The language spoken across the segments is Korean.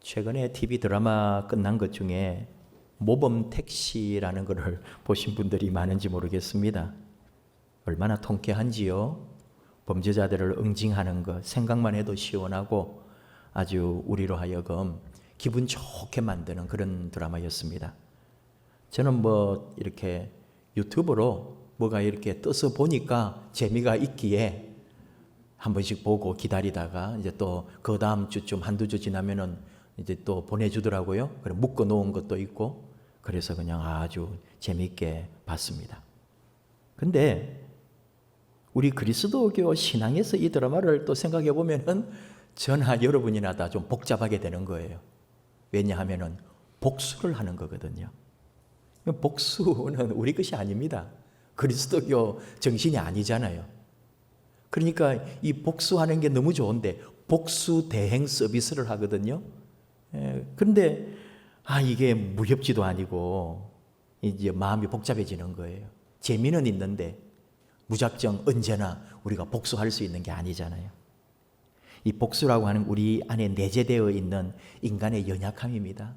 최근에 TV 드라마 끝난 것 중에 모범 택시라는 것을 보신 분들이 많은지 모르겠습니다. 얼마나 통쾌한지요. 범죄자들을 응징하는 것 생각만 해도 시원하고 아주 우리로 하여금 기분 좋게 만드는 그런 드라마였습니다. 저는 이렇게 유튜브로 뭐가 이렇게 떠서 보니까 재미가 있기에 한 번씩 보고 기다리다가 이제 또 그 다음 주쯤 한두 주 지나면은 이제 또 보내주더라고요. 그래 묶어 놓은 것도 있고 그래서 그냥 아주 재미있게 봤습니다. 근데 우리 그리스도교 신앙에서 이 드라마를 또 생각해 보면은 저나 여러분이나 다 좀 복잡하게 되는 거예요. 왜냐하면은 복수를 하는 거거든요. 복수는 우리 것이 아닙니다. 그리스도교 정신이 아니잖아요. 그러니까 이 복수하는 게 너무 좋은데 복수 대행 서비스를 하거든요. 그런데 이게 무협지도 아니고 이제 마음이 복잡해지는 거예요. 재미는 있는데 무작정 언제나 우리가 복수할 수 있는 게 아니잖아요. 이 복수라고 하는 우리 안에 내재되어 있는 인간의 연약함입니다.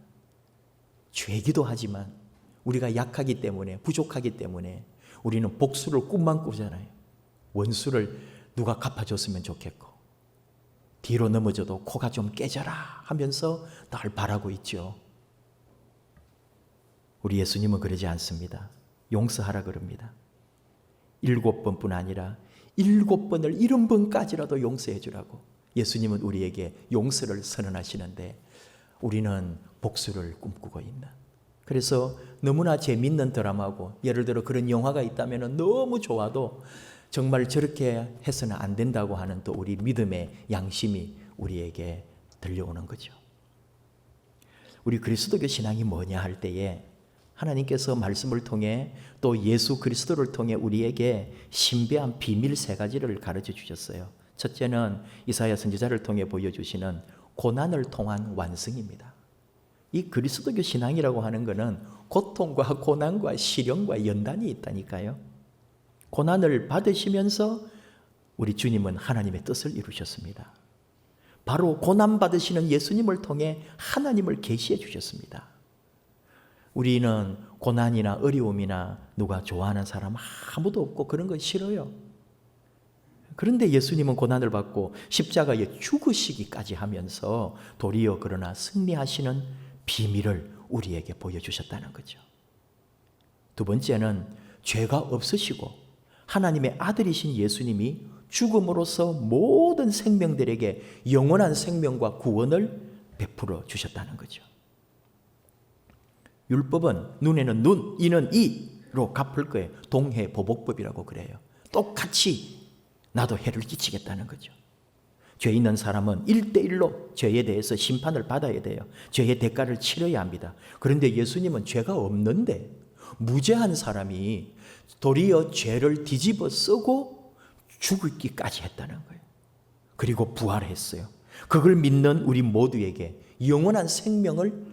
죄기도 하지만 우리가 약하기 때문에 부족하기 때문에 우리는 복수를 꿈만 꾸잖아요. 원수를 누가 갚아줬으면 좋겠고 뒤로 넘어져도 코가 좀 깨져라 하면서 날 바라고 있죠. 우리 예수님은 그러지 않습니다. 용서하라 그럽니다. 7번뿐 아니라 7번을 70번까지라도 용서해 주라고 예수님은 우리에게 용서를 선언하시는데 우리는 복수를 꿈꾸고 있는, 그래서 너무나 재밌는 드라마고 예를 들어 그런 영화가 있다면 너무 좋아도 정말 저렇게 해서는 안 된다고 하는 또 우리 믿음의 양심이 우리에게 들려오는 거죠. 우리 그리스도교 신앙이 뭐냐 할 때에 하나님께서 말씀을 통해 또 예수 그리스도를 통해 우리에게 신비한 비밀 3가지를 가르쳐 주셨어요. 첫째는 이사야 선지자를 통해 보여주시는 고난을 통한 완성입니다. 이 그리스도교 신앙이라고 하는 것은 고통과 고난과 시련과 연단이 있다니까요. 고난을 받으시면서 우리 주님은 하나님의 뜻을 이루셨습니다. 바로 고난 받으시는 예수님을 통해 하나님을 계시해 주셨습니다. 우리는 고난이나 어려움이나 누가 좋아하는 사람 아무도 없고 그런 건 싫어요. 그런데 예수님은 고난을 받고 십자가에 죽으시기까지 하면서 도리어 그러나 승리하시는 비밀을 우리에게 보여주셨다는 거죠. 두 번째는 죄가 없으시고 하나님의 아들이신 예수님이 죽음으로써 모든 생명들에게 영원한 생명과 구원을 베풀어 주셨다는 거죠. 율법은 눈에는 눈, 이는 이로 갚을 거예요. 동해보복법이라고 그래요. 똑같이 나도 해를 끼치겠다는 거죠. 죄 있는 사람은 1대1로 죄에 대해서 심판을 받아야 돼요. 죄의 대가를 치러야 합니다. 그런데 예수님은 죄가 없는데 무죄한 사람이 도리어 죄를 뒤집어 쓰고 죽기까지 했다는 거예요. 그리고 부활했어요. 그걸 믿는 우리 모두에게 영원한 생명을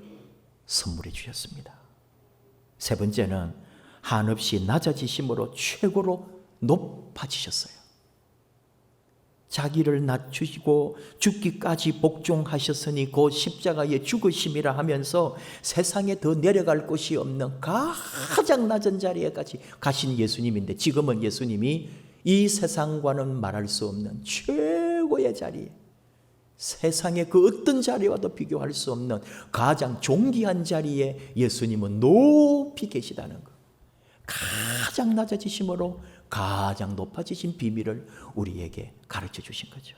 선물해 주셨습니다. 세 번째는 한없이 낮아지심으로 최고로 높아지셨어요. 자기를 낮추시고 죽기까지 복종하셨으니 곧 십자가에 죽으심이라 하면서 세상에 더 내려갈 곳이 없는 가장 낮은 자리에까지 가신 예수님인데 지금은 예수님이 이 세상과는 말할 수 없는 최고의 자리에, 세상의 그 어떤 자리와도 비교할 수 없는 가장 존귀한 자리에 예수님은 높이 계시다는 것. 가장 낮아지심으로 가장 높아지신 비밀을 우리에게 가르쳐 주신 거죠.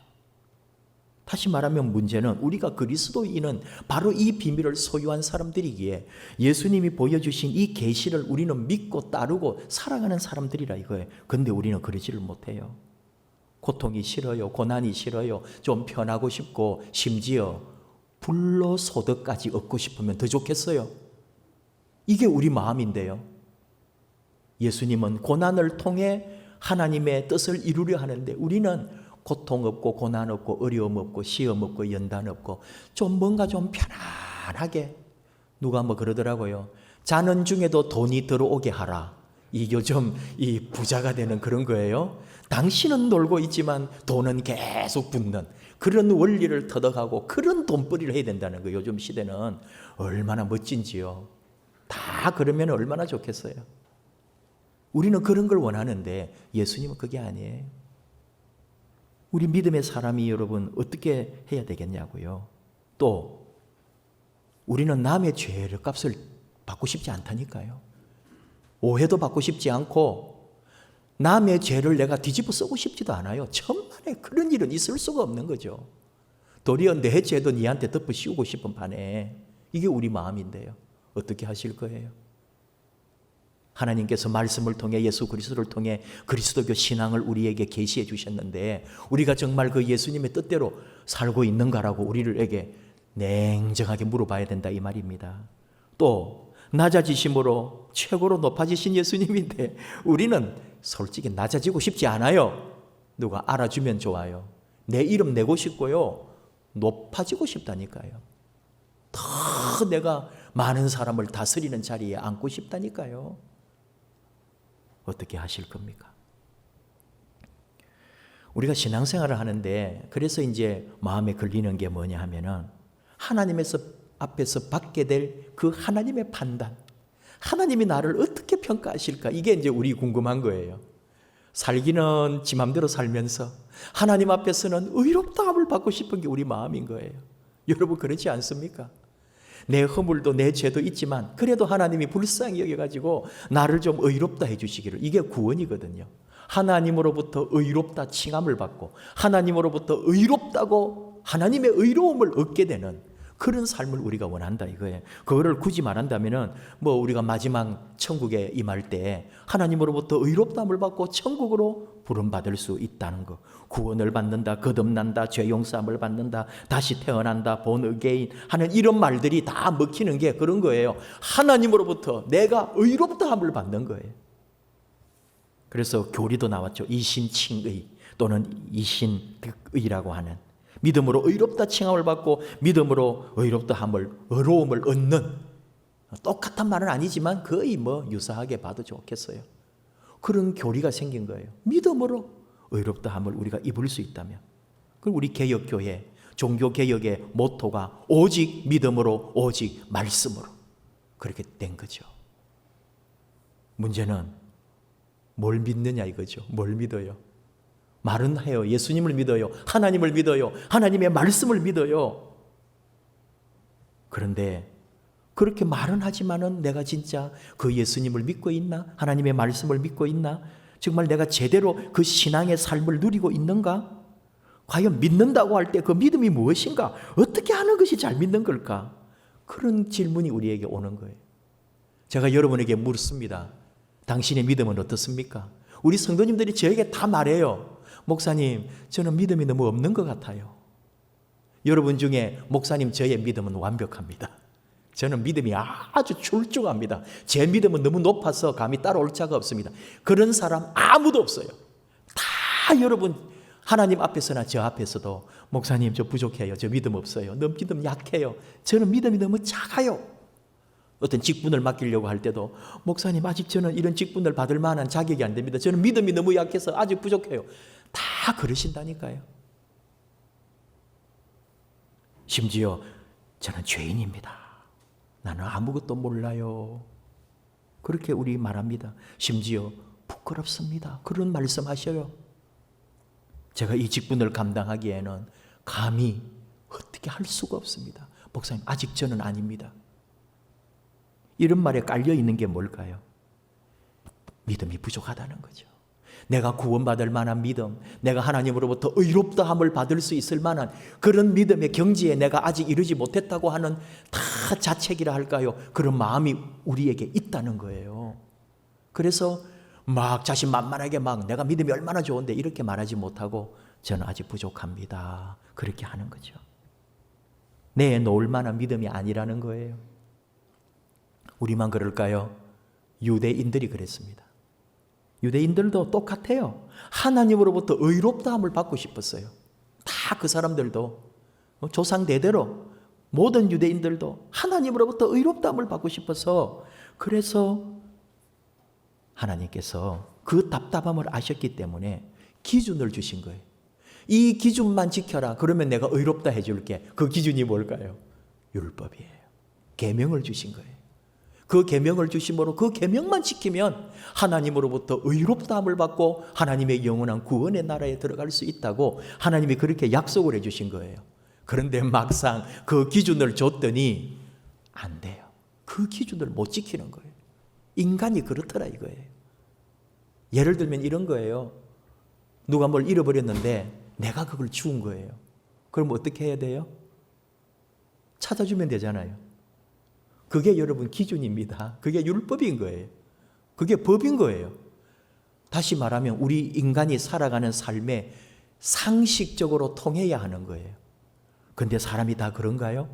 다시 말하면 문제는 우리가 그리스도인은 바로 이 비밀을 소유한 사람들이기에 예수님이 보여주신 이 계시를 우리는 믿고 따르고 살아가는 사람들이라 이거예요. 그런데 우리는 그러지를 못해요. 고통이 싫어요. 고난이 싫어요. 좀 편하고 싶고 심지어 불로소득까지 얻고 싶으면 더 좋겠어요. 이게 우리 마음인데요. 예수님은 고난을 통해 하나님의 뜻을 이루려 하는데 우리는 고통 없고 고난 없고 어려움 없고 시험 없고 연단 없고 좀 뭔가 좀 편안하게, 누가 그러더라고요. 자는 중에도 돈이 들어오게 하라. 이 요즘 이 부자가 되는 그런 거예요. 당신은 놀고 있지만 돈은 계속 붙는 그런 원리를 터득하고 그런 돈벌이를 해야 된다는 거예요. 요즘 시대는 얼마나 멋진지요. 다 그러면 얼마나 좋겠어요. 우리는 그런 걸 원하는데 예수님은 그게 아니에요. 우리 믿음의 사람이 여러분 어떻게 해야 되겠냐고요. 또 우리는 남의 죄를 값을 받고 싶지 않다니까요. 오해도 받고 싶지 않고 남의 죄를 내가 뒤집어 쓰고 싶지도 않아요. 천만에 그런 일은 있을 수가 없는 거죠. 도리어 내 죄도 니한테 덮어 씌우고 싶은 판에 이게 우리 마음인데요. 어떻게 하실 거예요? 하나님께서 말씀을 통해 예수 그리스도를 통해 그리스도교 신앙을 우리에게 계시해 주셨는데 우리가 정말 그 예수님의 뜻대로 살고 있는가라고 우리에게 냉정하게 물어봐야 된다 이 말입니다. 또 낮아지심으로 최고로 높아지신 예수님인데 우리는 솔직히 낮아지고 싶지 않아요. 누가 알아주면 좋아요. 내 이름 내고 싶고요. 높아지고 싶다니까요. 더 내가 많은 사람을 다스리는 자리에 앉고 싶다니까요. 어떻게 하실 겁니까? 우리가 신앙생활을 하는데 그래서 이제 마음에 걸리는 게 뭐냐 하면은 하나님에서 앞에서 받게 될 그 하나님의 판단, 하나님이 나를 어떻게 평가하실까? 이게 이제 우리 궁금한 거예요. 살기는 지 맘대로 살면서 하나님 앞에서는 의롭다함을 받고 싶은 게 우리 마음인 거예요. 여러분 그렇지 않습니까? 내 허물도 내 죄도 있지만 그래도 하나님이 불쌍히 여겨가지고 나를 좀 의롭다 해주시기를, 이게 구원이거든요. 하나님으로부터 의롭다 칭함을 받고 하나님으로부터 의롭다고 하나님의 의로움을 얻게 되는 그런 삶을 우리가 원한다 이거예요. 그거를 굳이 말한다면은 뭐 우리가 마지막 천국에 임할 때 하나님으로부터 의롭다함을 받고 천국으로 부름받을 수 있다는 거. 구원을 받는다, 거듭난다, 죄 용서함을 받는다, 다시 태어난다, 본 어게인 하는 이런 말들이 다 먹히는 게 그런 거예요. 하나님으로부터 내가 의롭다함을 받는 거예요. 그래서 교리도 나왔죠. 이신칭의 또는 이신득의라고 하는, 믿음으로 의롭다 칭함을 받고 믿음으로 의롭다함을, 의로움을 얻는, 똑같은 말은 아니지만 거의 뭐 유사하게 봐도 좋겠어요. 그런 교리가 생긴 거예요. 믿음으로 의롭다함을 우리가 입을 수 있다면. 그리고 우리 개혁교회 종교개혁의 모토가 오직 믿음으로 오직 말씀으로 그렇게 된 거죠. 문제는 뭘 믿느냐 이거죠. 뭘 믿어요? 말은 해요. 예수님을 믿어요. 하나님을 믿어요. 하나님의 말씀을 믿어요. 그런데 그렇게 말은 하지만은 내가 진짜 그 예수님을 믿고 있나? 하나님의 말씀을 믿고 있나? 정말 내가 제대로 그 신앙의 삶을 누리고 있는가? 과연 믿는다고 할 때 그 믿음이 무엇인가? 어떻게 하는 것이 잘 믿는 걸까? 그런 질문이 우리에게 오는 거예요. 제가 여러분에게 묻습니다. 당신의 믿음은 어떻습니까? 우리 성도님들이 저에게 다 말해요. 목사님, 저는 믿음이 너무 없는 것 같아요. 여러분 중에 목사님, 저의 믿음은 완벽합니다. 저는 믿음이 아주 출중합니다. 제 믿음은 너무 높아서 감히 따라올 자가 없습니다. 그런 사람 아무도 없어요. 다 여러분 하나님 앞에서나 저 앞에서도 목사님, 저 부족해요. 저 믿음 없어요. 너무 믿음 약해요. 저는 믿음이 너무 작아요. 어떤 직분을 맡기려고 할 때도 목사님, 아직 저는 이런 직분을 받을 만한 자격이 안 됩니다. 저는 믿음이 너무 약해서 아직 부족해요. 다 그러신다니까요. 심지어 저는 죄인입니다. 나는 아무것도 몰라요. 그렇게 우리 말합니다. 심지어 부끄럽습니다. 그런 말씀하셔요. 제가 이 직분을 감당하기에는 감히 어떻게 할 수가 없습니다. 목사님, 아직 저는 아닙니다. 이런 말에 깔려 있는 게 뭘까요? 믿음이 부족하다는 거죠. 내가 구원받을 만한 믿음, 내가 하나님으로부터 의롭다함을 받을 수 있을 만한 그런 믿음의 경지에 내가 아직 이르지 못했다고 하는 다 자책이라 할까요? 그런 마음이 우리에게 있다는 거예요. 그래서 막 자신만만하게 막 내가 믿음이 얼마나 좋은데 이렇게 말하지 못하고 저는 아직 부족합니다. 그렇게 하는 거죠. 내에 놓을 만한 믿음이 아니라는 거예요. 우리만 그럴까요? 유대인들이 그랬습니다. 유대인들도 똑같아요. 하나님으로부터 의롭다함을 받고 싶었어요. 다 그 사람들도 조상 대대로 모든 유대인들도 하나님으로부터 의롭다함을 받고 싶어서, 그래서 하나님께서 그 답답함을 아셨기 때문에 기준을 주신 거예요. 이 기준만 지켜라. 그러면 내가 의롭다 해줄게. 그 기준이 뭘까요? 율법이에요. 계명을 주신 거예요. 그 계명을 주심으로 그 계명만 지키면 하나님으로부터 의롭다함을 받고 하나님의 영원한 구원의 나라에 들어갈 수 있다고 하나님이 그렇게 약속을 해주신 거예요. 그런데 막상 그 기준을 줬더니 안 돼요. 그 기준을 못 지키는 거예요. 인간이 그렇더라 이거예요. 예를 들면 이런 거예요. 누가 뭘 잃어버렸는데 내가 그걸 주운 거예요. 그럼 어떻게 해야 돼요? 찾아주면 되잖아요. 그게 여러분 기준입니다. 그게 율법인 거예요. 그게 법인 거예요. 다시 말하면 우리 인간이 살아가는 삶에 상식적으로 통해야 하는 거예요. 근데 사람이 다 그런가요?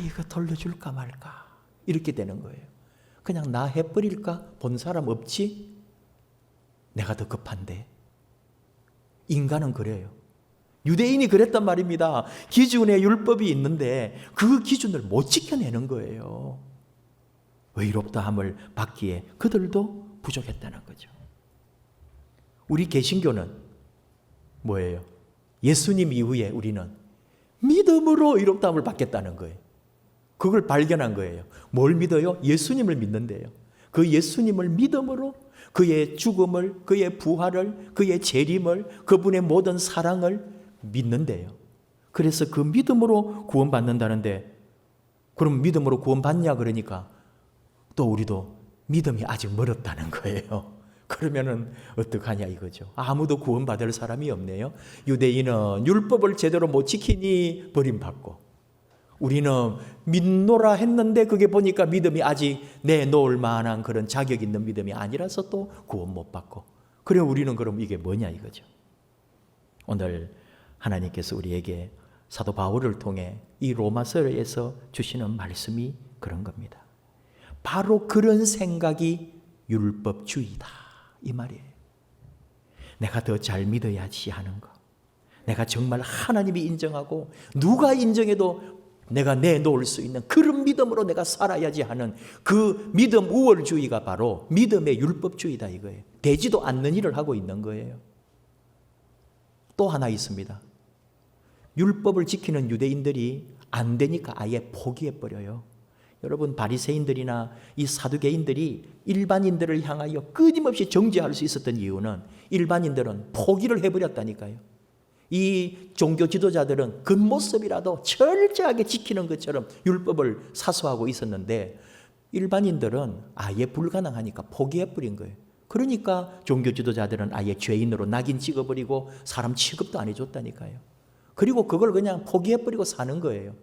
이거 돌려줄까 말까 이렇게 되는 거예요. 그냥 나 해버릴까? 본 사람 없지? 내가 더 급한데. 인간은 그래요. 유대인이 그랬단 말입니다. 기준에 율법이 있는데 그 기준을 못 지켜내는 거예요. 의롭다함을 받기에 그들도 부족했다는 거죠. 우리 개신교는 뭐예요? 예수님 이후에 우리는 믿음으로 의롭다함을 받겠다는 거예요. 그걸 발견한 거예요. 뭘 믿어요? 예수님을 믿는데요. 그 예수님을 믿음으로 그의 죽음을, 그의 부활을, 그의 재림을, 그분의 모든 사랑을 믿는데요. 그래서 그 믿음으로 구원받는다는데 그럼 믿음으로 구원받냐 그러니까 또 우리도 믿음이 아직 멀었다는 거예요. 그러면은 어떡하냐 이거죠. 아무도 구원받을 사람이 없네요. 유대인은 율법을 제대로 못 지키니 버림받고 우리는 믿노라 했는데 그게 보니까 믿음이 아직 내놓을 만한 그런 자격 있는 믿음이 아니라서 또 구원 못 받고 그래 우리는 그럼 이게 뭐냐 이거죠. 오늘 하나님께서 우리에게 사도 바울을 통해 이 로마서에서 주시는 말씀이 그런 겁니다. 바로 그런 생각이 율법주의다 이 말이에요. 내가 더 잘 믿어야지 하는 거. 내가 정말 하나님이 인정하고 누가 인정해도 내가 내놓을 수 있는 그런 믿음으로 내가 살아야지 하는 그 믿음 우월주의가 바로 믿음의 율법주의다 이거예요. 되지도 않는 일을 하고 있는 거예요. 또 하나 있습니다. 율법을 지키는 유대인들이 안 되니까 아예 포기해버려요. 여러분 바리새인들이나 이 사두개인들이 일반인들을 향하여 끊임없이 정죄할 수 있었던 이유는 일반인들은 포기를 해버렸다니까요. 이 종교 지도자들은 겉모습이라도 철저하게 지키는 것처럼 율법을 사수하고 있었는데 일반인들은 아예 불가능하니까 포기해버린 거예요. 그러니까 종교 지도자들은 아예 죄인으로 낙인 찍어버리고 사람 취급도 안 해줬다니까요. 그리고 그걸 그냥 포기해버리고 사는 거예요.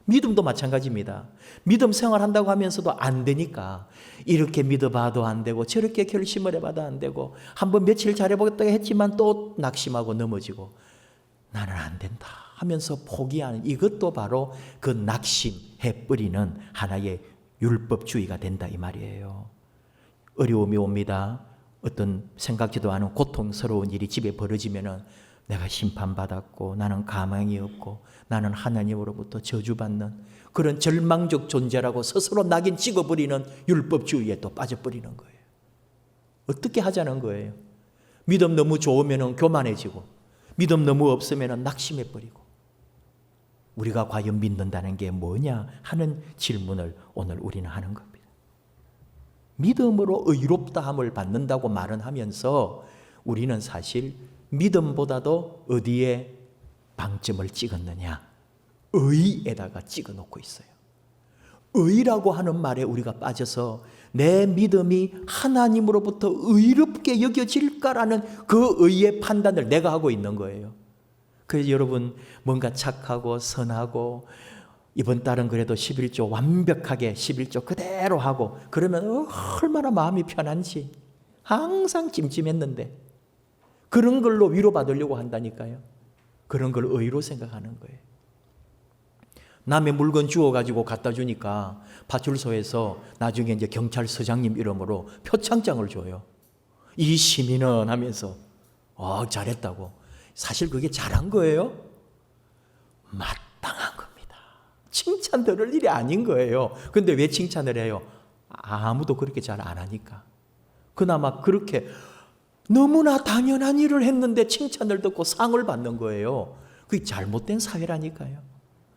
믿음도 마찬가지입니다. 믿음 생활한다고 하면서도 안 되니까 이렇게 믿어봐도 안 되고 저렇게 결심을 해봐도 안 되고 한번 며칠 잘해보겠다고 했지만 또 낙심하고 넘어지고 나는 안 된다 하면서 포기하는 이것도 바로 그 낙심해버리는 하나의 율법주의가 된다 이 말이에요. 어려움이 옵니다. 어떤 생각지도 않은 고통스러운 일이 집에 벌어지면은 내가 심판받았고 나는 가망이 없고 나는 하나님으로부터 저주받는 그런 절망적 존재라고 스스로 낙인 찍어버리는 율법주의에 또 빠져버리는 거예요. 어떻게 하자는 거예요? 믿음 너무 좋으면 교만해지고 믿음 너무 없으면 낙심해버리고 우리가 과연 믿는다는 게 뭐냐 하는 질문을 오늘 우리는 하는 겁니다. 믿음으로 의롭다함을 받는다고 말은 하면서 우리는 사실 믿음보다도 어디에 방점을 찍었느냐? 의에다가 찍어 놓고 있어요. 의라고 하는 말에 우리가 빠져서 내 믿음이 하나님으로부터 의롭게 여겨질까라는 그 의의 판단을 내가 하고 있는 거예요. 그래서 여러분 뭔가 착하고 선하고 이번 달은 그래도 11조 완벽하게 11조 그대로 하고 그러면 얼마나 마음이 편한지 항상 찜찜했는데 그런 걸로 위로받으려고 한다니까요. 그런 걸 의로 생각하는 거예요. 남의 물건 주워가지고 갖다 주니까 파출소에서 나중에 이제 경찰서장님 이름으로 표창장을 줘요. 이 시민은 하면서 잘했다고. 사실 그게 잘한 거예요? 마땅한 겁니다. 칭찬 들을 일이 아닌 거예요. 근데 왜 칭찬을 해요? 아무도 그렇게 잘 안 하니까. 그나마 그렇게 너무나 당연한 일을 했는데 칭찬을 듣고 상을 받는 거예요. 그게 잘못된 사회라니까요.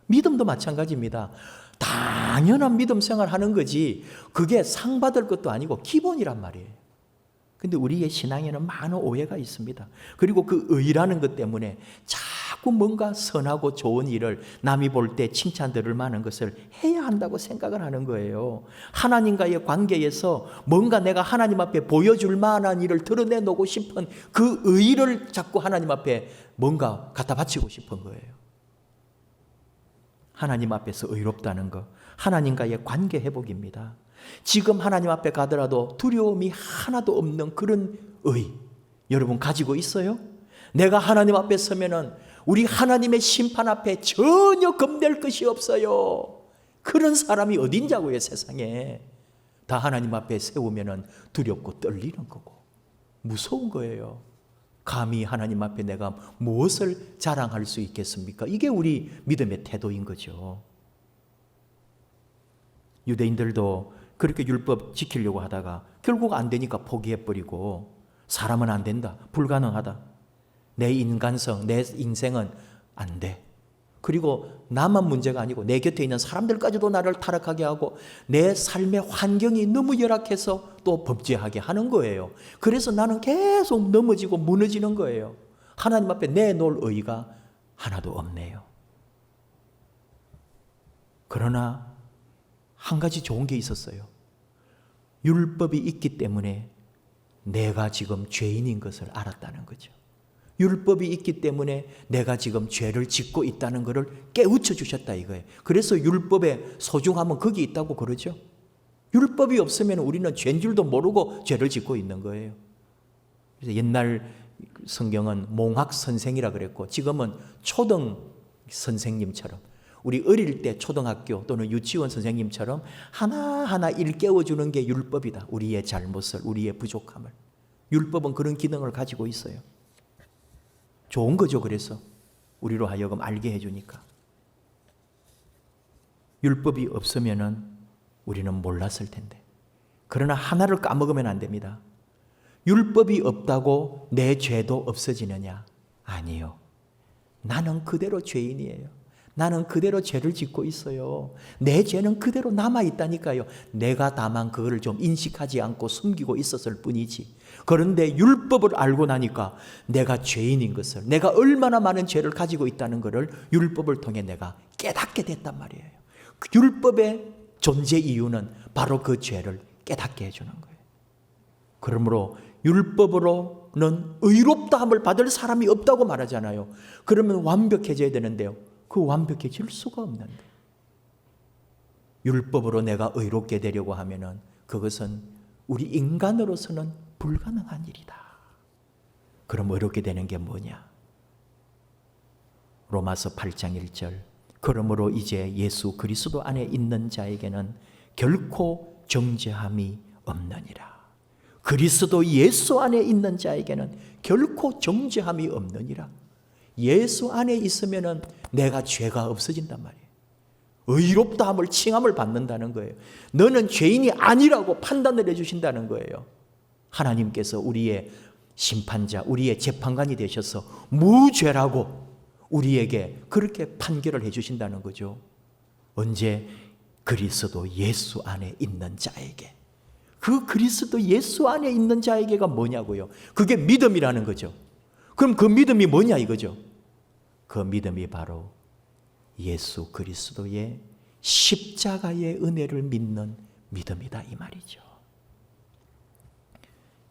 믿음도 마찬가지입니다. 당연한 믿음 생활하는 거지 그게 상 받을 것도 아니고 기본이란 말이에요. 근데 우리의 신앙에는 많은 오해가 있습니다. 그리고 그 의라는 것 때문에 자꾸 뭔가 선하고 좋은 일을 남이 볼 때 칭찬 들을 만한 것을 해야 한다고 생각을 하는 거예요. 하나님과의 관계에서 뭔가 내가 하나님 앞에 보여줄 만한 일을 드러내놓고 싶은 그 의를 자꾸 하나님 앞에 뭔가 갖다 바치고 싶은 거예요. 하나님 앞에서 의롭다는 것, 하나님과의 관계 회복입니다. 지금 하나님 앞에 가더라도 두려움이 하나도 없는 그런 의 여러분 가지고 있어요? 내가 하나님 앞에 서면은 우리 하나님의 심판 앞에 전혀 겁낼 것이 없어요. 그런 사람이 어딘자고요, 세상에. 다 하나님 앞에 세우면은 두렵고 떨리는 거고 무서운 거예요. 감히 하나님 앞에 내가 무엇을 자랑할 수 있겠습니까? 이게 우리 믿음의 태도인 거죠. 유대인들도 그렇게 율법 지키려고 하다가 결국 안 되니까 포기해버리고 사람은 안 된다, 불가능하다. 내 인간성, 내 인생은 안 돼. 그리고 나만 문제가 아니고 내 곁에 있는 사람들까지도 나를 타락하게 하고 내 삶의 환경이 너무 열악해서 또 범죄하게 하는 거예요. 그래서 나는 계속 넘어지고 무너지는 거예요. 하나님 앞에 내놓을 의의가 하나도 없네요. 그러나 한 가지 좋은 게 있었어요. 율법이 있기 때문에 내가 지금 죄인인 것을 알았다는 거죠. 율법이 있기 때문에 내가 지금 죄를 짓고 있다는 것을 깨우쳐 주셨다 이거예요. 그래서 율법의 소중함은 거기 있다고 그러죠. 율법이 없으면 우리는 죄인 줄도 모르고 죄를 짓고 있는 거예요. 그래서 옛날 성경은 몽학 선생이라 그랬고 지금은 초등 선생님처럼 우리 어릴 때 초등학교 또는 유치원 선생님처럼 하나하나 일깨워주는 게 율법이다. 우리의 잘못을, 우리의 부족함을. 율법은 그런 기능을 가지고 있어요. 좋은 거죠. 그래서 우리로 하여금 알게 해주니까. 율법이 없으면은 우리는 몰랐을 텐데. 그러나 하나를 까먹으면 안 됩니다. 율법이 없다고 내 죄도 없어지느냐? 아니요. 나는 그대로 죄인이에요. 나는 그대로 죄를 짓고 있어요. 내 죄는 그대로 남아있다니까요. 내가 다만 그거를 좀 인식하지 않고 숨기고 있었을 뿐이지. 그런데 율법을 알고 나니까 내가 죄인인 것을, 내가 얼마나 많은 죄를 가지고 있다는 것을 율법을 통해 내가 깨닫게 됐단 말이에요. 그 율법의 존재 이유는 바로 그 죄를 깨닫게 해주는 거예요. 그러므로 율법으로는 의롭다함을 받을 사람이 없다고 말하잖아요. 그러면 완벽해져야 되는데요. 그 완벽해질 수가 없는데 율법으로 내가 의롭게 되려고 하면은 그것은 우리 인간으로서는 불가능한 일이다. 그럼 의롭게 되는 게 뭐냐? 로마서 8장 1절. 그러므로 이제 예수 그리스도 안에 있는 자에게는 결코 정죄함이 없느니라. 그리스도 예수 안에 있는 자에게는 결코 정죄함이 없느니라. 예수 안에 있으면은 내가 죄가 없어진단 말이에요. 의롭다함을 칭함을 받는다는 거예요. 너는 죄인이 아니라고 판단을 해주신다는 거예요. 하나님께서 우리의 심판자, 우리의 재판관이 되셔서 무죄라고 우리에게 그렇게 판결을 해주신다는 거죠. 언제? 그리스도 예수 안에 있는 자에게. 그 그리스도 예수 안에 있는 자에게가 뭐냐고요? 그게 믿음이라는 거죠. 그럼 그 믿음이 뭐냐 이거죠. 그 믿음이 바로 예수 그리스도의 십자가의 은혜를 믿는 믿음이다 이 말이죠.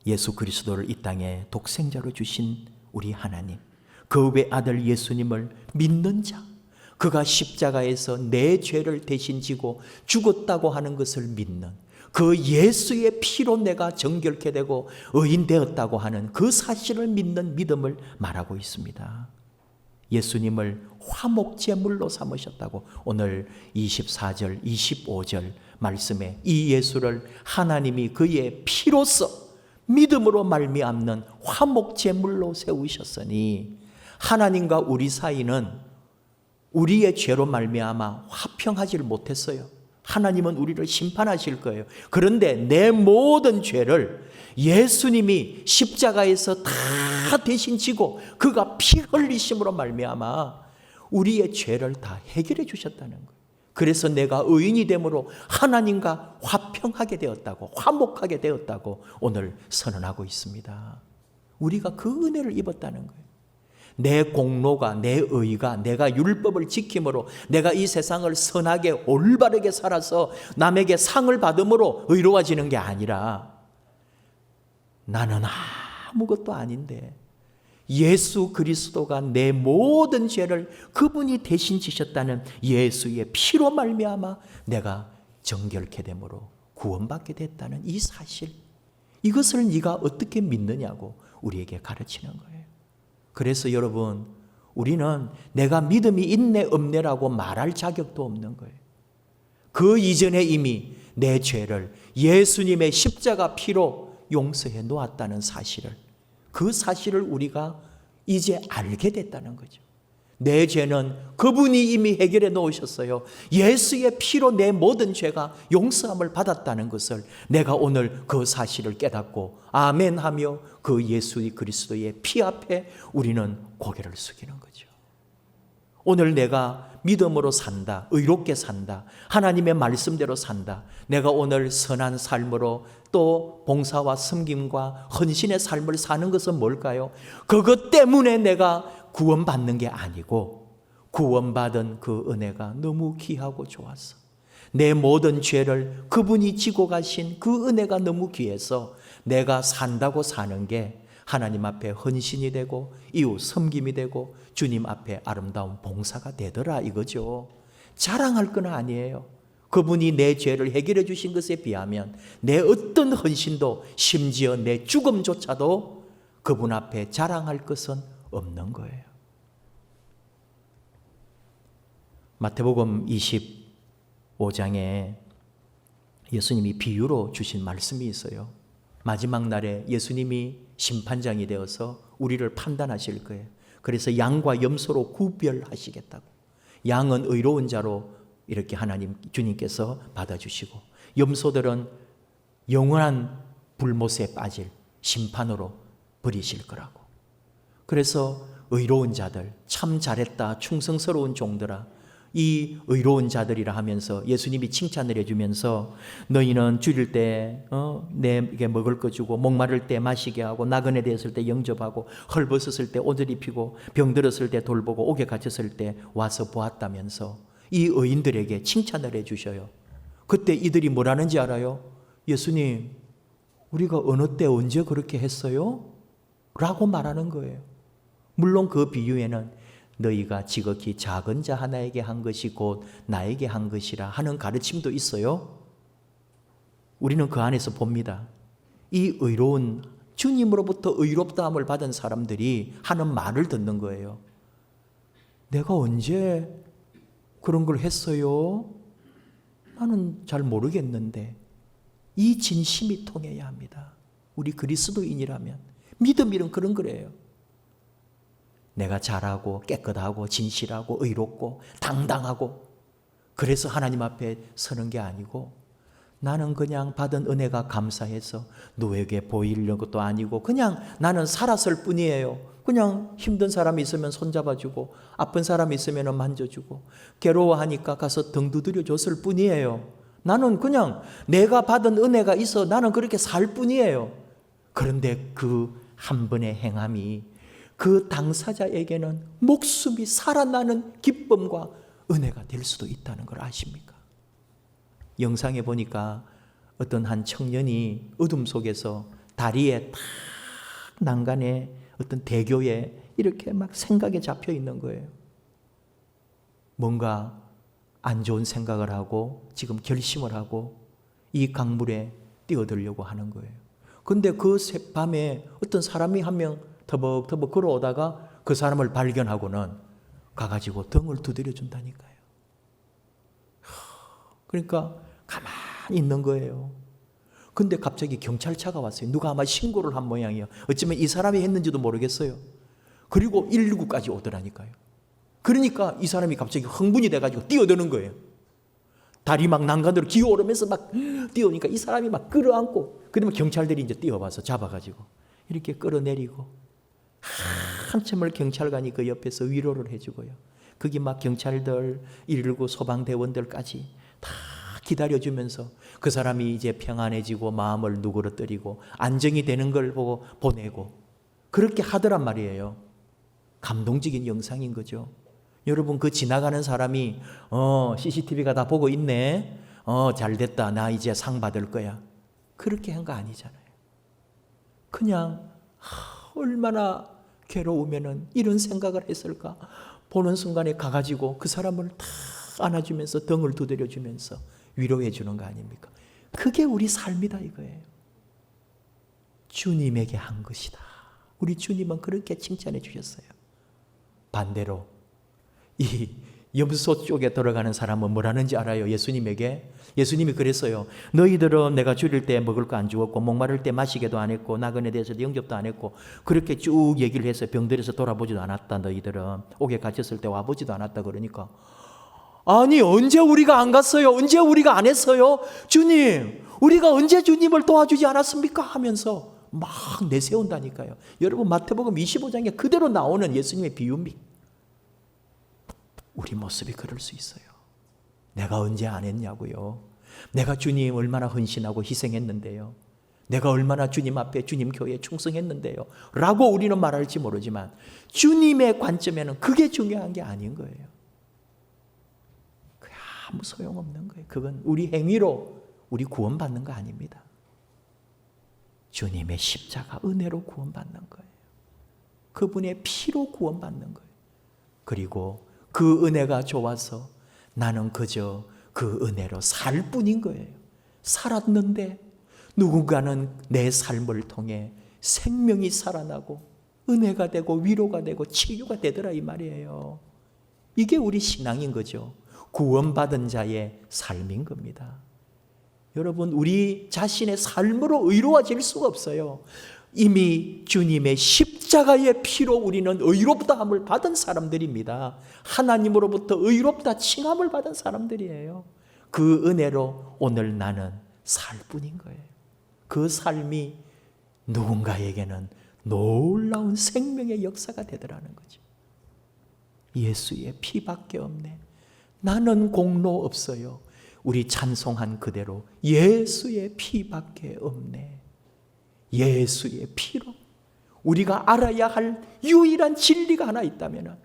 예수 그리스도를 이 땅에 독생자로 주신 우리 하나님, 그 외아들 예수님을 믿는 자, 그가 십자가에서 내 죄를 대신 지고 죽었다고 하는 것을 믿는 그 예수의 피로 내가 정결케 되고 의인 되었다고 하는 그 사실을 믿는 믿음을 말하고 있습니다. 예수님을 화목제물로 삼으셨다고 오늘 24절, 25절 말씀에 이 예수를 하나님이 그의 피로서 믿음으로 말미암는 화목제물로 세우셨으니 하나님과 우리 사이는 우리의 죄로 말미암아 화평하지를 못했어요. 하나님은 우리를 심판하실 거예요. 그런데 내 모든 죄를 예수님이 십자가에서 다 대신 지고 그가 피 흘리심으로 말미암아 우리의 죄를 다 해결해 주셨다는 거예요. 그래서 내가 의인이 됨으로 하나님과 화평하게 되었다고, 화목하게 되었다고 오늘 선언하고 있습니다. 우리가 그 은혜를 입었다는 거예요. 내 공로가, 내 의가, 내가 율법을 지킴으로 내가 이 세상을 선하게 올바르게 살아서 남에게 상을 받음으로 의로워지는 게 아니라 나는 아무것도 아닌데 예수 그리스도가 내 모든 죄를 그분이 대신 지셨다는 예수의 피로 말미암아 내가 정결케 되므로 구원받게 됐다는 이 사실, 이것을 네가 어떻게 믿느냐고 우리에게 가르치는 거예요. 그래서 여러분, 우리는 내가 믿음이 있네 없네라고 말할 자격도 없는 거예요. 그 이전에 이미 내 죄를 예수님의 십자가 피로 용서해 놓았다는 사실을, 그 사실을 우리가 이제 알게 됐다는 거죠. 내 죄는 그분이 이미 해결해 놓으셨어요. 예수의 피로 내 모든 죄가 용서함을 받았다는 것을 내가 오늘 그 사실을 깨닫고 아멘하며 그 예수 그리스도의 피 앞에 우리는 고개를 숙이는 거죠. 오늘 내가 믿음으로 산다, 의롭게 산다, 하나님의 말씀대로 산다, 내가 오늘 선한 삶으로 또 봉사와 섬김과 헌신의 삶을 사는 것은 뭘까요? 그것 때문에 내가 구원받는 게 아니고 구원받은 그 은혜가 너무 귀하고 좋아서 내 모든 죄를 그분이 지고 가신 그 은혜가 너무 귀해서 내가 산다고 사는 게 하나님 앞에 헌신이 되고 이웃 섬김이 되고 주님 앞에 아름다운 봉사가 되더라 이거죠. 자랑할 건 아니에요. 그분이 내 죄를 해결해 주신 것에 비하면 내 어떤 헌신도 심지어 내 죽음조차도 그분 앞에 자랑할 것은 없는 거예요. 마태복음 25장에 예수님이 비유로 주신 말씀이 있어요. 마지막 날에 예수님이 심판장이 되어서 우리를 판단하실 거예요. 그래서 양과 염소로 구별하시겠다고. 양은 의로운 자로 이렇게 하나님 주님께서 받아주시고 염소들은 영원한 불못에 빠질 심판으로 버리실 거라고. 그래서 의로운 자들, 참 잘했다, 충성스러운 종들아, 이 의로운 자들이라 하면서 예수님이 칭찬을 해주면서 너희는 줄일 때 내게 먹을 거 주고 목마를 때 마시게 하고 나그네 되었을 때 영접하고 헐벗었을 때 옷을 입히고 병들었을 때 돌보고 옥에 갇혔을 때 와서 보았다면서 이 의인들에게 칭찬을 해주셔요. 그때 이들이 뭐라는지 알아요? 예수님, 우리가 어느 때 언제 그렇게 했어요? 라고 말하는 거예요. 물론 그 비유에는 너희가 지극히 작은 자 하나에게 한 것이 곧 나에게 한 것이라 하는 가르침도 있어요. 우리는 그 안에서 봅니다. 이 의로운 주님으로부터 의롭다함을 받은 사람들이 하는 말을 듣는 거예요. 내가 언제 그런 걸 했어요? 나는 잘 모르겠는데 이 진심이 통해야 합니다. 우리 그리스도인이라면 믿음이란 그런 거래요. 내가 잘하고 깨끗하고 진실하고 의롭고 당당하고 그래서 하나님 앞에 서는 게 아니고 나는 그냥 받은 은혜가 감사해서 누구에게 보이려는 것도 아니고 그냥 나는 살았을 뿐이에요. 그냥 힘든 사람이 있으면 손잡아주고 아픈 사람이 있으면 만져주고 괴로워하니까 가서 등 두드려 줬을 뿐이에요. 나는 그냥 내가 받은 은혜가 있어 나는 그렇게 살 뿐이에요. 그런데 그 한 번의 행함이 그 당사자에게는 목숨이 살아나는 기쁨과 은혜가 될 수도 있다는 걸 아십니까? 영상에 보니까 어떤 한 청년이 어둠 속에서 다리에 탁 난간에 어떤 대교에 이렇게 막 생각에 잡혀 있는 거예요. 뭔가 안 좋은 생각을 하고 지금 결심을 하고 이 강물에 뛰어들려고 하는 거예요. 근데 그 밤에 어떤 사람이 한 명 터벅터벅 걸어오다가 그 사람을 발견하고는 가가지고 등을 두드려 준다니까요. 그러니까 가만히 있는 거예요. 근데 갑자기 경찰차가 왔어요. 누가 아마 신고를 한 모양이에요. 어쩌면 이 사람이 했는지도 모르겠어요. 그리고 119까지 오더라니까요. 그러니까 이 사람이 갑자기 흥분이 돼가지고 뛰어드는 거예요. 다리 막 난간으로 기어오르면서 막 뛰어오니까 이 사람이 막 끌어안고, 그러면 경찰들이 이제 뛰어와서 잡아가지고 이렇게 끌어내리고, 한참을 경찰관이 그 옆에서 위로를 해주고요. 거기 막 경찰들, 119 소방대원들까지 다 기다려주면서 그 사람이 이제 평안해지고 마음을 누그러뜨리고 안정이 되는 걸 보고 보내고, 그렇게 하더란 말이에요. 감동적인 영상인 거죠. 여러분, 그 지나가는 사람이 CCTV가 다 보고 있네, 잘됐다, 나 이제 상 받을 거야, 그렇게 한 거 아니잖아요. 그냥 얼마나 괴로우면은 이런 생각을 했을까. 보는 순간에 가가지고 그 사람을 다 안아주면서 등을 두드려주면서 위로해 주는 거 아닙니까? 그게 우리 삶이다 이거예요. 주님에게 한 것이다. 우리 주님은 그렇게 칭찬해 주셨어요. 반대로 이 염소 쪽에 들어가는 사람은 뭐라는지 알아요? 예수님에게. 예수님이 그랬어요. 너희들은 내가 줄일 때 먹을 거 안 주었고, 목마를 때 마시게도 안 했고, 나그네 대해서 영접도 안 했고, 그렇게 쭉 얘기를 했어요. 병들어서 돌아보지도 않았다. 너희들은 옥에 갇혔을 때 와보지도 않았다. 그러니까, 아니 언제 우리가 안 갔어요? 언제 우리가 안 했어요? 주님, 우리가 언제 주님을 도와주지 않았습니까? 하면서 막 내세운다니까요. 여러분, 마태복음 25장에 그대로 나오는 예수님의 비유입니다. 우리 모습이 그럴 수 있어요. 내가 언제 안 했냐고요. 내가 주님 얼마나 헌신하고 희생했는데요. 내가 얼마나 주님 앞에, 주님 교회에 충성했는데요 라고 우리는 말할지 모르지만, 주님의 관점에는 그게 중요한 게 아닌 거예요. 그게 아무 소용없는 거예요. 그건 우리 행위로 우리 구원받는 거 아닙니다. 주님의 십자가 은혜로 구원받는 거예요. 그분의 피로 구원받는 거예요. 그리고 그 은혜가 좋아서 나는 그저 그 은혜로 살 뿐인 거예요. 살았는데 누군가는 내 삶을 통해 생명이 살아나고 은혜가 되고 위로가 되고 치유가 되더라 이 말이에요. 이게 우리 신앙인 거죠. 구원받은 자의 삶인 겁니다. 여러분, 우리 자신의 삶으로 의로워질 수가 없어요. 이미 주님의 십자가의 피로 우리는 의롭다함을 받은 사람들입니다. 하나님으로부터 의롭다 칭함을 받은 사람들이에요. 그 은혜로 오늘 나는 살 뿐인 거예요. 그 삶이 누군가에게는 놀라운 생명의 역사가 되더라는 거죠. 예수의 피밖에 없네. 나는 공로 없어요. 우리 찬송한 그대로 예수의 피밖에 없네. 예수의 피로 우리가 알아야 할 유일한 진리가 하나 있다면,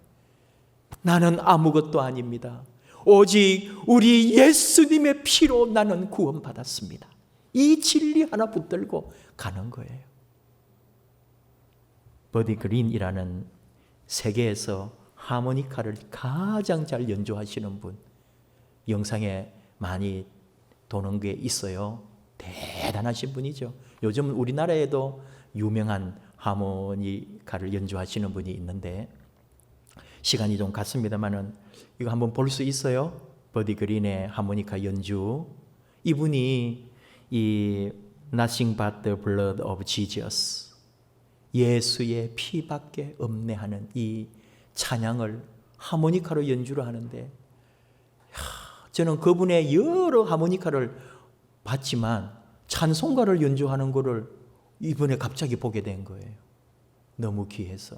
나는 아무것도 아닙니다. 오직 우리 예수님의 피로 나는 구원받았습니다. 이 진리 하나 붙들고 가는 거예요. 버디 그린이라는 세계에서 하모니카를 가장 잘 연주하시는 분, 영상에 많이 도는 게 있어요. 대단하신 분이죠. 요즘 우리나라에도 유명한 하모니카를 연주하시는 분이 있는데, 시간이 좀 갔습니다만은 이거 한번 볼 수 있어요? 버디 그린의 하모니카 연주. 이분이 이 Nothing but the blood of Jesus, 예수의 피밖에 없네 하는 이 찬양을 하모니카로 연주를 하는데, 저는 그분의 여러 하모니카를 봤지만 찬송가를 연주하는 거를 이번에 갑자기 보게 된 거예요. 너무 귀해서.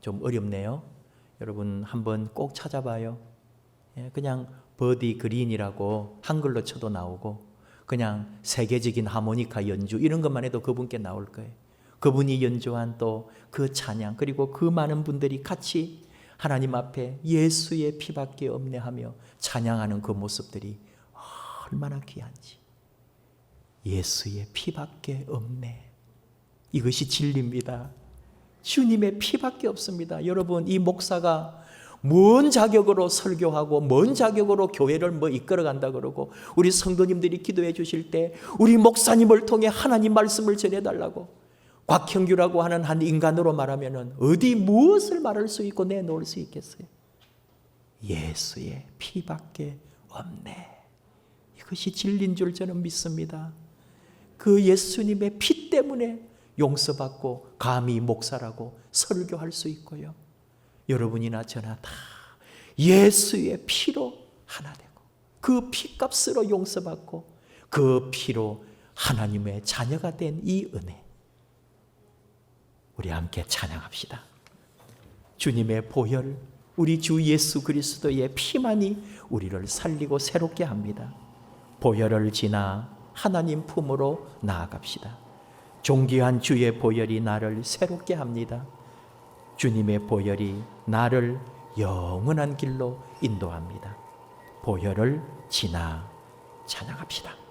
좀 어렵네요. 여러분 한번 꼭 찾아봐요. 그냥 버디 그린이라고 한글로 쳐도 나오고, 그냥 세계적인 하모니카 연주 이런 것만 해도 그분께 나올 거예요. 그분이 연주한 또 그 찬양, 그리고 그 많은 분들이 같이 하나님 앞에 예수의 피밖에 없네 하며 찬양하는 그 모습들이 얼마나 귀한지. 예수의 피밖에 없네. 이것이 진리입니다. 주님의 피밖에 없습니다. 여러분, 이 목사가 뭔 자격으로 설교하고 뭔 자격으로 교회를 이끌어간다 그러고, 우리 성도님들이 기도해 주실 때 우리 목사님을 통해 하나님 말씀을 전해달라고, 곽형규라고 하는 한 인간으로 말하면은 어디 무엇을 말할 수 있고 내놓을 수 있겠어요? 예수의 피밖에 없네. 이것이 진리인 줄 저는 믿습니다. 그 예수님의 피 때문에 용서받고 감히 목사라고 설교할 수 있고요. 여러분이나 저나 다 예수의 피로 하나 되고, 그 피값으로 용서받고 그 피로 하나님의 자녀가 된 이 은혜, 우리 함께 찬양합시다. 주님의 보혈, 우리 주 예수 그리스도의 피만이 우리를 살리고 새롭게 합니다. 보혈을 지나 하나님 품으로 나아갑시다. 존귀한 주의 보혈이 나를 새롭게 합니다. 주님의 보혈이 나를 영원한 길로 인도합니다. 보혈을 지나 찬양합시다.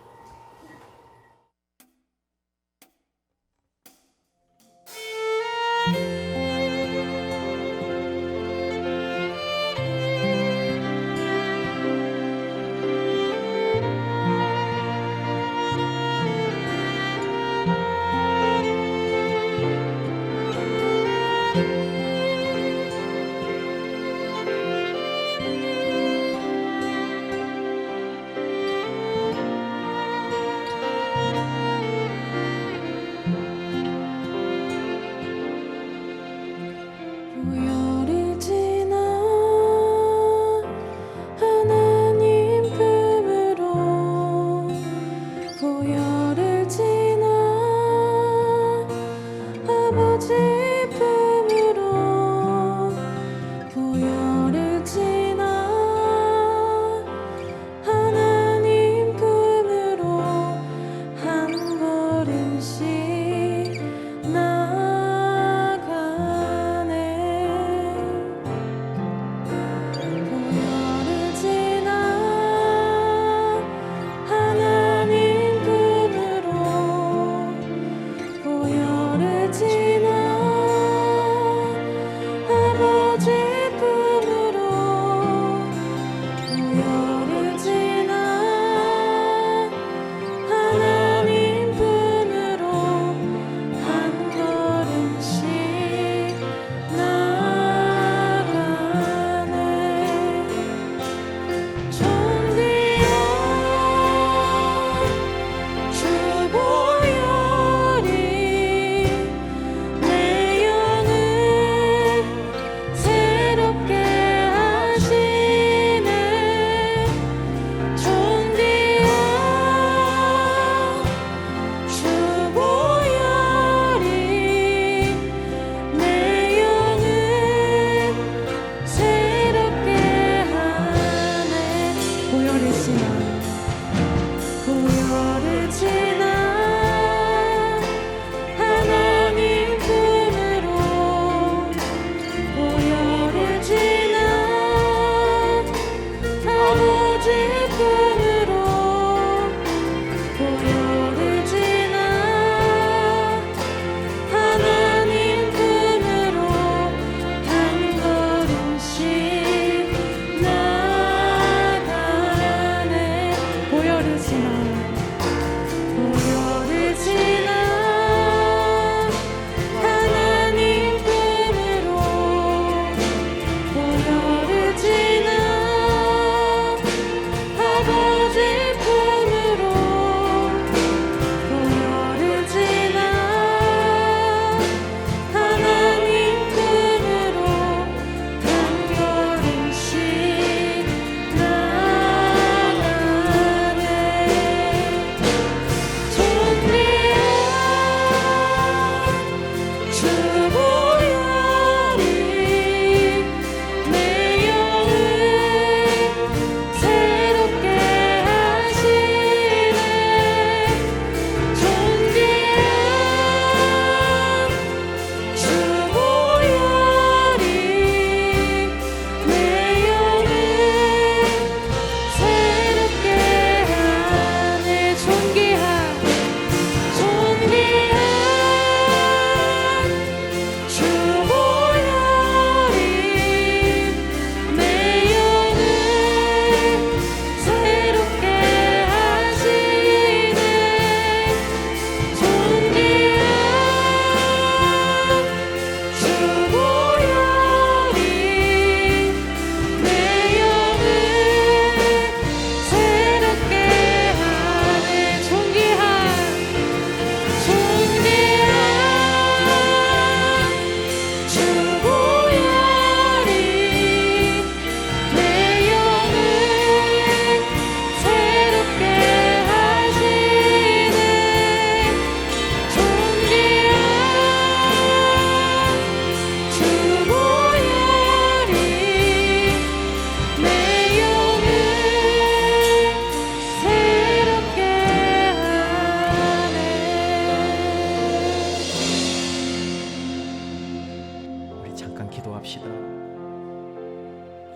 기도합시다.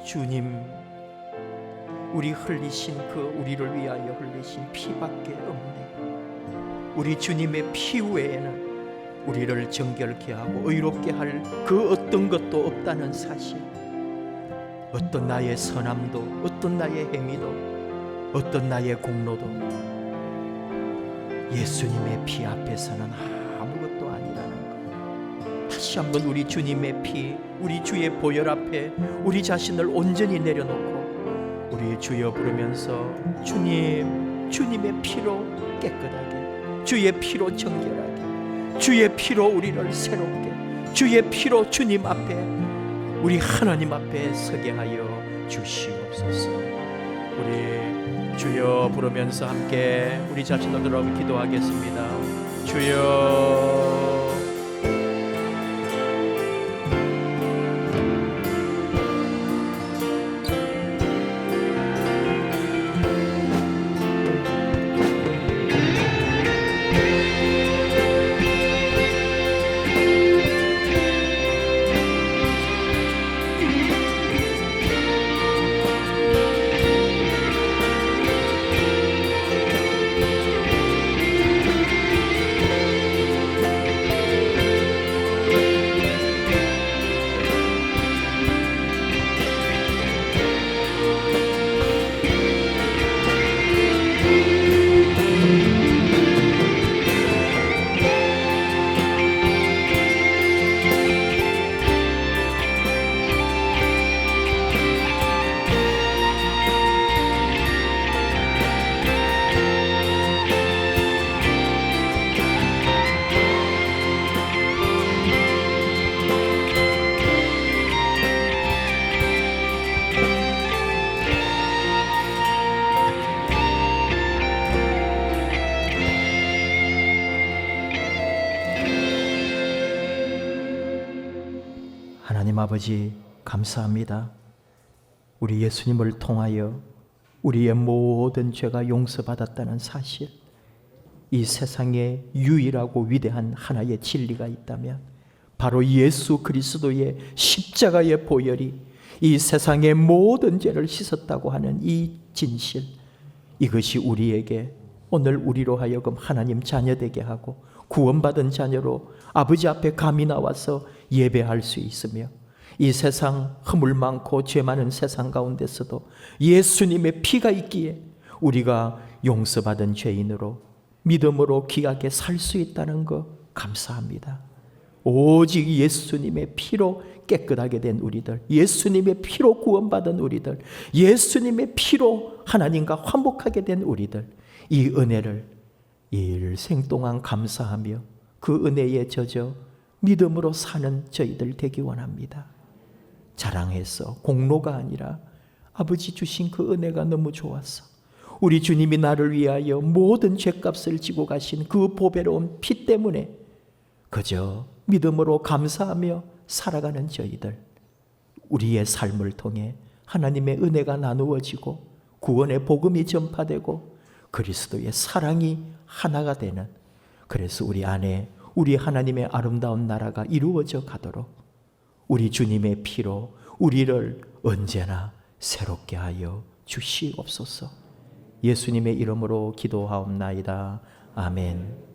주님, 우리 흘리신 우리를 위하여 흘리신 피밖에 없네. 우리 주님의 피 외에는 우리를 정결케 하고 의롭게 할 그 어떤 것도 없다는 사실, 어떤 나의 선함도, 어떤 나의 행위도, 어떤 나의 공로도 예수님의 피 앞에서는 아무것도 아니라는 것. 다시 한번 우리 주님의 피, 우리 주의 보혈 앞에 우리 자신을 온전히 내려놓고 우리 주여 부르면서 주님, 주님의 피로 깨끗하게, 주의 피로 정결하게, 주의 피로 우리를 새롭게, 주의 피로 주님 앞에, 우리 하나님 앞에 서게 하여 주시옵소서. 우리 주여 부르면서 함께 우리 자신을 들어 기도하겠습니다. 주여, 하나님 아버지 감사합니다. 우리 예수님을 통하여 우리의 모든 죄가 용서받았다는 사실, 이 세상에 유일하고 위대한 하나의 진리가 있다면 바로 예수 그리스도의 십자가의 보혈이 이 세상의 모든 죄를 씻었다고 하는 이 진실, 이것이 우리에게 오늘 우리로 하여금 하나님 자녀 되게 하고 구원받은 자녀로 아버지 앞에 감히 나와서 예배할 수 있으며, 이 세상 허물 많고 죄 많은 세상 가운데서도 예수님의 피가 있기에 우리가 용서받은 죄인으로 믿음으로 귀하게 살 수 있다는 것 감사합니다. 오직 예수님의 피로 깨끗하게 된 우리들, 예수님의 피로 구원받은 우리들, 예수님의 피로 하나님과 화목하게 된 우리들, 이 은혜를 일생 동안 감사하며 그 은혜에 젖어 믿음으로 사는 저희들 되기 원합니다. 자랑해서 공로가 아니라 아버지 주신 그 은혜가 너무 좋아서 우리 주님이 나를 위하여 모든 죄값을 지고 가신 그 보배로운 피 때문에 그저 믿음으로 감사하며 살아가는 저희들, 우리의 삶을 통해 하나님의 은혜가 나누어지고 구원의 복음이 전파되고 그리스도의 사랑이 하나가 되는, 그래서 우리 안에 우리 하나님의 아름다운 나라가 이루어져 가도록 우리 주님의 피로 우리를 언제나 새롭게 하여 주시옵소서. 예수님의 이름으로 기도하옵나이다. 아멘.